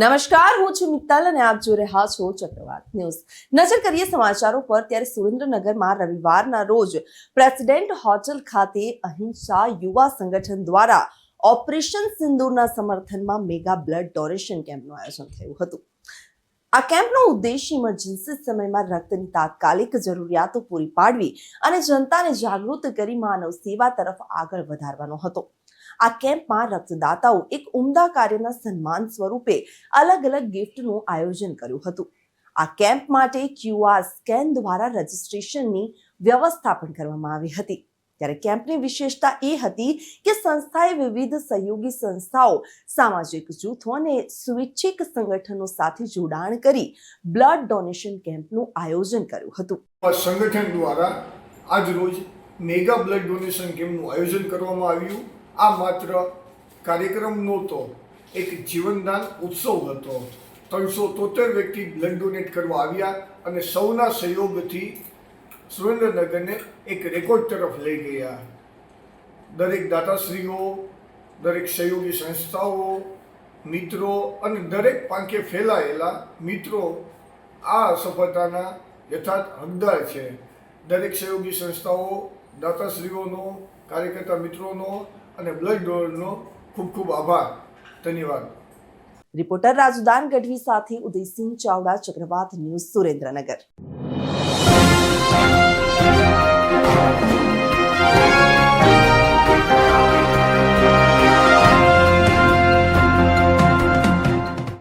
નમસ્કાર, હું છું મિત્તલ અને આપ જોઈ રહ્યા છો ચક્રવાત ન્યૂઝ। નજર કરીએ સમાચારો પર। ત્યારે સુરેન્દ્રનગરમાં રવિવારના રોજ પ્રેસિડેન્ટ હોટેલ ખાતે અહિંસા યુવા સંગઠન દ્વારા ઓપરેશન સિંદૂરના સમર્થનમાં મેગા બ્લડ ડોનેશન કેમ્પનું આયોજન થયું હતું। આ કેમ્પનો ઉદ્દેશ ઇમરજન્સી સમયમાં રક્તની તાત્કાલિક જરૂરિયાતો પૂરી પાડવી અને જનતાને જાગૃત કરી માનવ સેવા તરફ આગળ વધારવાનો હતો। આ કેમ્પમાં રક્તદાતાઓ એક ઉમદા કાર્યના સન્માન સ્વરૂપે અલગ અલગ ગિફ્ટનું આયોજન કર્યું હતું। આ કેમ્પ માટે QR સ્કેન દ્વારા રજીસ્ટ્રેશનની વ્યવસ્થા પણ કરવામાં આવી હતી। ત્યારે કેમ્પની વિશેષતા એ હતી કે સંસ્થાએ વિવિધ સહયોગી સંસ્થાઓ, સામાજિક જૂથો અને સ્વૈચ્છિક સંગઠનો સાથે જોડાણ કરી બ્લડ ડોનેશન કેમ્પનું આયોજન કર્યું હતું। સંગઠન દ્વારા આજ રોજ મેગા બ્લડ ડોનેશન કેમ્પનું આયોજન કરવામાં આવ્યું। આ માત્ર કાર્યક્રમ નહોતો, એક જીવનદાન ઉત્સવ હતો। 373 વ્યક્તિ બ્લડ ડોનેટ કરવા આવ્યા અને સૌના સહયોગથી સુરેન્દ્રનગરને એક રેકોર્ડ તરફ લઈ ગયા। દરેક દાતાશ્રીઓ, દરેક સહયોગી સંસ્થાઓ, મિત્રો અને દરેક પાંખે ફેલાયેલા મિત્રો આ સફળતાના યથાર્થ હકદાર છે। દરેક સહયોગી સંસ્થાઓ, દાતાશ્રીઓનો, કાર્યકર્તા મિત્રોનો અને બ્લડ ડોનરનો ખૂબ ખૂબ આભાર। ધન્યવાદ। રિપોર્ટર રાજુદાન ગઢવી સાથે ઉદયસિંહ ચાવડા, ચક્રવાત ન્યૂઝ, સુરેન્દ્રનગર।